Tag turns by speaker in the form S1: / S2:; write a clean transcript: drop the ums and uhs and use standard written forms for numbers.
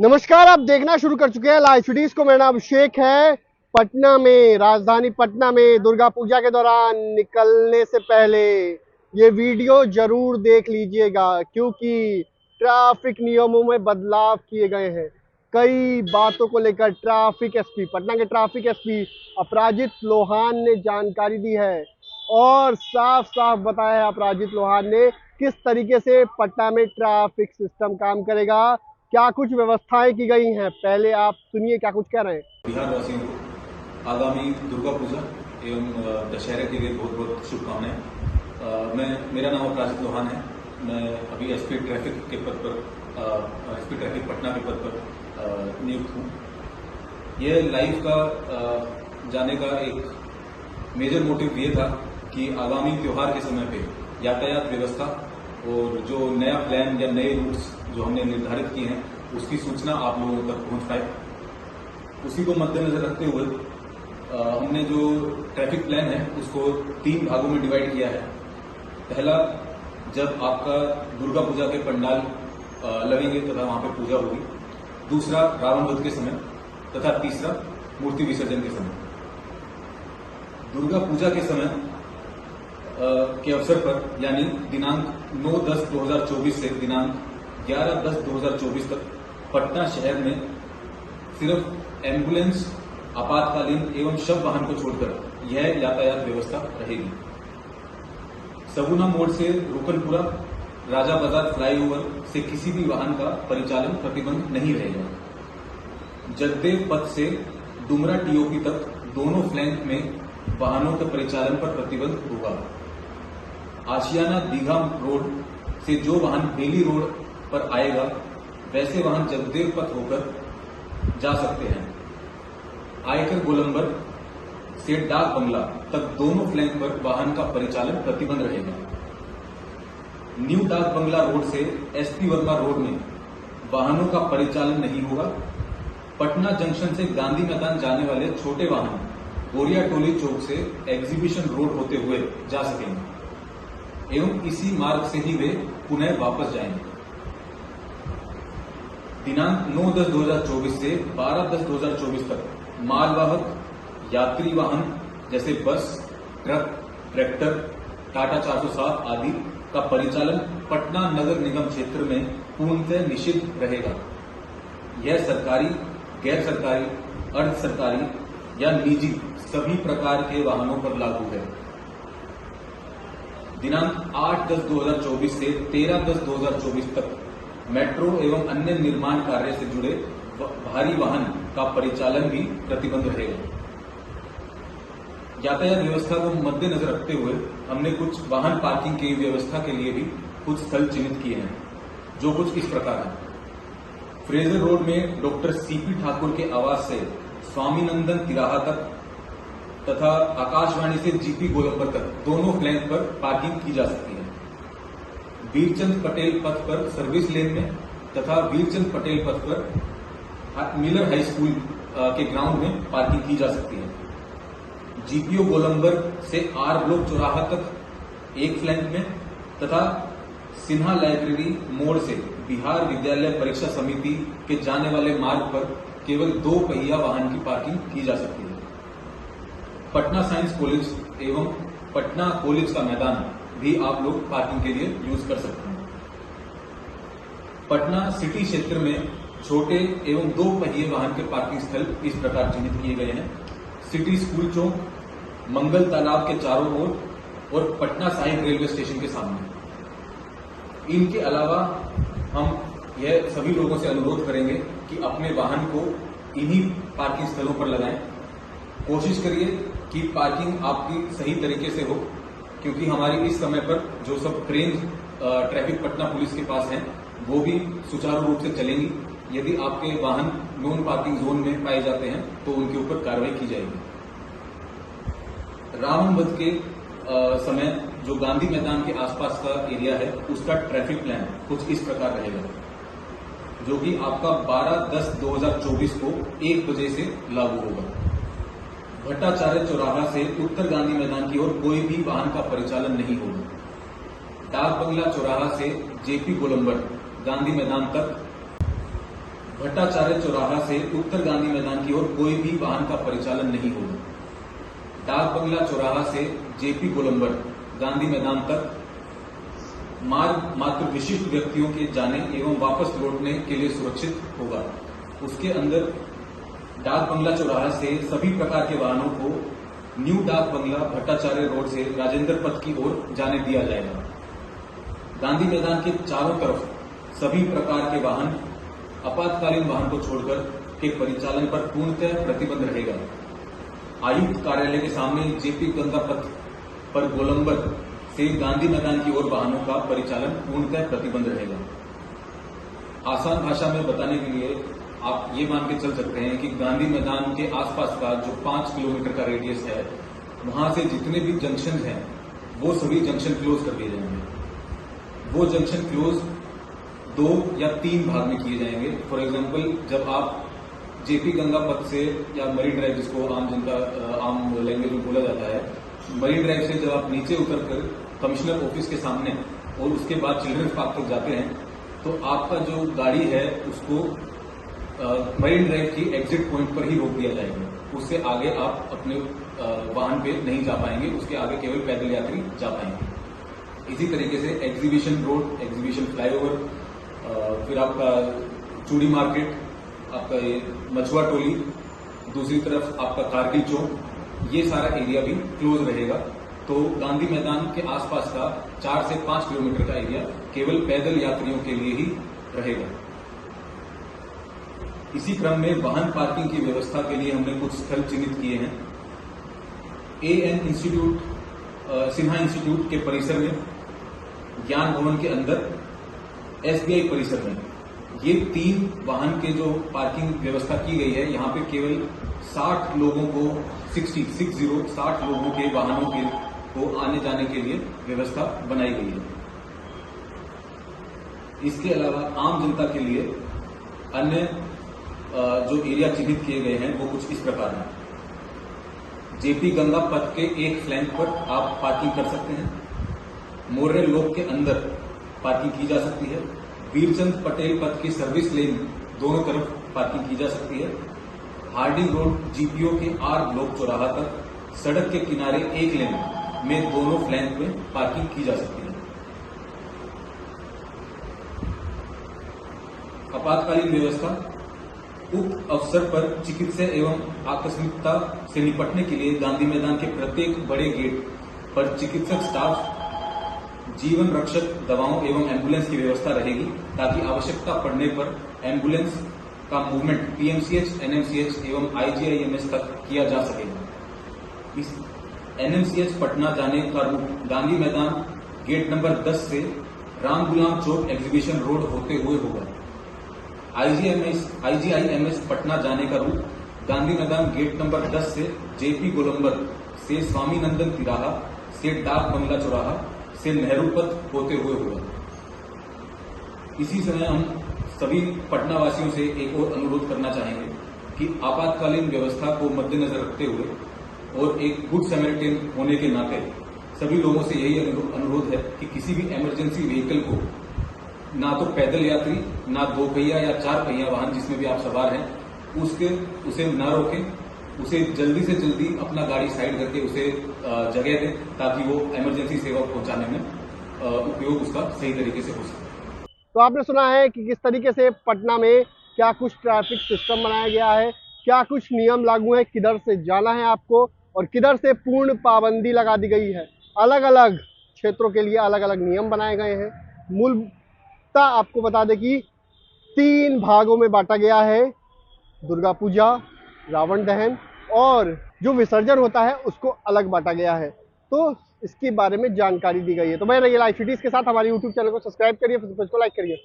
S1: नमस्कार, आप देखना शुरू कर चुके हैं लाइव सिटीज को। मेरा नाम अभिषेक है। पटना में, राजधानी पटना में दुर्गा पूजा के दौरान निकलने से पहले ये वीडियो जरूर देख लीजिएगा, क्योंकि ट्रैफिक नियमों में बदलाव किए गए हैं। कई बातों को लेकर ट्रैफिक एसपी, पटना के ट्रैफिक एसपी अपराजित लोहान ने जानकारी दी है और साफ साफ बताया है अपराजित लोहान ने किस तरीके से पटना में ट्रैफिक सिस्टम काम करेगा, क्या कुछ व्यवस्थाएं की गई हैं। पहले आप सुनिए क्या कुछ कह रहे हैं।
S2: बिहार वासियों को आगामी दुर्गा पूजा एवं दशहरे के लिए बहुत बहुत शुभकामनाएं। मेरा नाम अपराजित लोहान है। मैं अभी एसपी ट्रैफिक के पद पर, एसपी ट्रैफिक पटना के पद पर नियुक्त हूँ। यह लाइव का जाने का एक मेजर मोटिव ये था कि आगामी त्योहार के समय पे यातायात व्यवस्था और जो नया प्लान या नए रूट्स जो हमने निर्धारित किए हैं उसकी सूचना आप लोगों तक पहुंच पाए। उसी को मद्देनजर रखते हुए हमने जो ट्रैफिक प्लान है उसको 3 भागों में डिवाइड किया है। पहला, जब आपका दुर्गा पूजा के पंडाल लगेंगे तथा वहां पे पूजा होगी। दूसरा, रावण वध के समय, तथा तीसरा, मूर्ति विसर्जन के समय। दुर्गा पूजा के समय के अवसर पर यानी दिनांक 9/10/2024 से दिनांक 11/10/2024 तक पटना शहर में सिर्फ एम्बुलेंस, आपातकालीन एवं शव वाहन को छोड़कर यह यातायात व्यवस्था रहेगी। सगुना मोड़ से रुकनपुरा राजा बाजार फ्लाईओवर से किसी भी वाहन का परिचालन प्रतिबंध नहीं रहेगा। जगदेव पथ से डुमरा टीओपी तक दोनों फ्लैंक में वाहनों के परिचालन पर प्रतिबंध होगा। आशियाना दीघा रोड से जो वाहन बेली रोड पर आएगा वैसे वाहन जगदेव पथ होकर जा सकते हैं। आयकर गोलंबर से डाक बंगला तक दोनों फ्लैंक पर वाहन का परिचालन प्रतिबंध रहेगा। न्यू डाक बंगला रोड से एसपी वर्मा रोड में वाहनों का परिचालन नहीं होगा। पटना जंक्शन से गांधी मैदान जाने वाले छोटे वाहन गोरिया टोली चौक से एग्जीबिशन रोड होते हुए जा सकेंगे एवं इसी मार्ग से ही वे पुनः वापस जाएंगे। दिनांक 9/10/2024 से 12/10/2024 तक मालवाहक यात्री वाहन जैसे बस, ट्रक, ट्रैक्टर, टाटा 407 आदि का परिचालन पटना नगर निगम क्षेत्र में पूर्णतः निषिद्ध रहेगा। यह सरकारी, गैर सरकारी, अर्ध सरकारी या निजी सभी प्रकार के वाहनों पर लागू है। दिनांक 8/10/2024 से 13/10/2024 तक मेट्रो एवं अन्य निर्माण कार्य से जुड़े भारी वाहन का परिचालन भी प्रतिबंध रहेगा। यातायात व्यवस्था को मद्देनजर रखते हुए हमने कुछ वाहन पार्किंग की व्यवस्था के लिए भी कुछ स्थल चिन्हित किए हैं, जो कुछ इस प्रकार है। फ्रेजर रोड में डॉक्टर सीपी ठाकुर के आवास से स्वामीनंदन तिराहा तक तथा आकाशवाणी से जीपी गोलंबर तक दोनों फ्लैंक पर पार्किंग की जा सकती है। वीरचंद पटेल पथ पर सर्विस लेन में तथा वीरचंद पटेल पथ पर मिलर हाई स्कूल के ग्राउंड में पार्किंग की जा सकती है। जीपीओ गोलंबर से आर ब्लॉक चौराहा तक एक फ्लैंक में तथा सिन्हा लाइब्रेरी मोड़ से बिहार विद्यालय परीक्षा समिति के जाने वाले मार्ग पर केवल 2 पहिया वाहन की पार्किंग की जा सकती है। पटना साइंस कॉलेज एवं पटना कॉलेज का मैदान भी आप लोग पार्किंग के लिए यूज कर सकते हैं। पटना सिटी क्षेत्र में छोटे एवं 2 पहिए वाहन के पार्किंग स्थल इस प्रकार चिन्हित किए गए हैं। सिटी स्कूल चौक, मंगल तालाब के चारों ओर और पटना साहिब रेलवे स्टेशन के सामने। इनके अलावा हम यह सभी लोगों से अनुरोध करेंगे कि अपने वाहन को इन्हीं पार्किंग स्थलों पर लगाएं। कोशिश करिए कि पार्किंग आपकी सही तरीके से हो, क्योंकि हमारी इस समय पर जो सब ट्रेन ट्रैफिक पटना पुलिस के पास हैं वो भी सुचारू रूप से चलेंगी। यदि आपके वाहन नॉन पार्किंग जोन में पाए जाते हैं तो उनके ऊपर कार्रवाई की जाएगी। रावण वध के समय जो गांधी मैदान के आसपास का एरिया है उसका ट्रैफिक प्लान कुछ इस प्रकार रहेगा, जो कि आपका 12/10/2024 को 1 बजे से लागू होगा। भट्टाचार्य चौराहा से उत्तर गांधी मैदान की ओर कोई भी वाहन का परिचालन नहीं होगा। डाक बंगला चौराहा से जेपी गोलंबर गांधी मैदान तक भट्टाचार्य चौराहा से उत्तर गांधी मैदान की ओर कोई भी वाहन का परिचालन नहीं होगा। डाक बंगला चौराहा से जेपी गोलंबर गांधी मैदान तक मार्ग मात्र विशिष्ट व्यक्तियों के जाने एवं वापस लौटने के लिए सुरक्षित होगा। उसके अंदर डाक बंगला चौराहा से सभी प्रकार के वाहनों को न्यू डाक बंगला भट्टाचार्य रोड से राजेंद्र पथ की ओर जाने दिया जाएगा। गांधी मैदान के चारों तरफ सभी प्रकार के वाहन आपातकालीन वाहन को छोड़कर के परिचालन पर पूर्णतः प्रतिबंध रहेगा। आयुक्त कार्यालय के सामने जेपी गंगा पथ पर गोलंबर से गांधी मैदान की ओर वाहनों का परिचालन पूर्णतः प्रतिबंध रहेगा। आसान भाषा में बताने के लिए आप ये मान के चल सकते हैं कि गांधी मैदान के आसपास का जो 5 किलोमीटर का रेडियस है, वहां से जितने भी जंक्शन हैं वो सभी जंक्शन क्लोज कर दिए जाएंगे। वो जंक्शन क्लोज 2 या 3 भाग में किए जाएंगे। फॉर एग्जाम्पल, जब आप जेपी गंगा पथ से या मरीन ड्राइव, जिसको आम लैंग्वेज में बोला जाता है, मरीन ड्राइव से जब आप नीचे उतरकर कमिश्नर ऑफिस के सामने और उसके बाद चिल्ड्रंस पार्क तक जाते हैं, तो आपका जो गाड़ी है उसको मरीन ड्राइव की एग्जिट पॉइंट पर ही रोक दिया जाएगा। उससे आगे आप अपने वाहन पे नहीं जा पाएंगे, उसके आगे केवल पैदल यात्री जा पाएंगे। इसी तरीके से एग्जीबिशन रोड, एग्जीबिशन फ्लाईओवर, फिर आपका चूड़ी मार्केट, आपका ये मछुआ टोली, दूसरी तरफ आपका कारगिल चौक, ये सारा एरिया भी क्लोज रहेगा। तो गांधी मैदान के आसपास का 4 से 5 किलोमीटर का एरिया केवल पैदल यात्रियों के लिए ही रहेगा। इसी क्रम में वाहन पार्किंग की व्यवस्था के लिए हमने कुछ स्थल चिन्हित किए हैं। एएन इंस्टीट्यूट, सिन्हा इंस्टीट्यूट के परिसर में, ज्ञान भवन के अंदर, एसबीआई परिसर में, ये 3 वाहन के जो पार्किंग व्यवस्था की गई है, यहाँ पे केवल 60 लोगों को 60 लोगों के वाहनों को आने जाने के लिए व्यवस्था बनाई गई है। इसके अलावा आम जनता के लिए अन्य जो एरिया चिन्हित किए गए हैं वो कुछ इस प्रकार हैं। जेपी गंगा पथ के एक फ्लैंक पर आप पार्किंग कर सकते हैं। मोर्रे लोक के अंदर पार्किंग की जा सकती है। वीरचंद पटेल पथ की सर्विस लेन दोनों तरफ पार्किंग की जा सकती है। हार्डिंग रोड जीपीओ के आर ब्लॉक चौराहा तक सड़क के किनारे एक लेन में दोनों फ्लैंक में पार्किंग की जा सकती है। आपातकालीन व्यवस्था, उक्त अवसर पर चिकित्सा एवं आकस्मिकता से निपटने के लिए गांधी मैदान के प्रत्येक बड़े गेट पर चिकित्सक स्टाफ, जीवन रक्षक दवाओं एवं एम्बुलेंस की व्यवस्था रहेगी, ताकि आवश्यकता पड़ने पर एम्बुलेंस का मूवमेंट पीएमसीएच, एनएमसीएच एवं आईजीआईएमएस तक किया जा सकेगा। इस एनएमसीएच पटना जाने का रूट गांधी मैदान गेट नंबर 10 से राम गुलाम चौक एग्जीबिशन रोड होते हुए होगा। आईजीआईएमएस पटना जाने का रूट गांधी मैदान गेट नंबर 10 से जेपी गोलंबर से स्वामीनंदन तिराहा से डाक बंगला चौराहा से नेहरू पथ होते हुए होगा। इसी समय हम सभी पटना वासियों से एक और अनुरोध करना चाहेंगे कि आपातकालीन व्यवस्था को मद्देनजर रखते हुए और एक गुड सैमरिटन होने के नाते सभी लोगों से यही अनुरोध है कि किसी भी इमरजेंसी व्हीकल को, ना तो पैदल यात्री, ना 2 पहिया या 4 पहिया वाहन जिसमें भी आप सवार हैं, उसे न रोकें। उसे जल्दी से जल्दी अपना गाड़ी साइड करके उसे जगह दें, ताकि वो इमरजेंसी सेवा पहुंचाने में उपयोग उसका सही तरीके से हो सके।
S1: तो आपने सुना है कि किस तरीके से पटना में क्या कुछ ट्रैफिक सिस्टम बनाया गया है, क्या कुछ नियम लागू है, किधर से जाना है आपको और किधर से पूर्ण पाबंदी लगा दी गई है। अलग अलग क्षेत्रों के लिए अलग अलग नियम बनाए गए हैं। मूलतः आपको बता दें कि 3 भागों में बांटा गया है। दुर्गा पूजा, रावण दहन और जो विसर्जन होता है उसको अलग बांटा गया है। तो इसके बारे में जानकारी दी गई है। तो मैं रही लाइव सिटीज के साथ, हमारे यूट्यूब चैनल को सब्सक्राइब करिए, फेसबुक को लाइक करिए।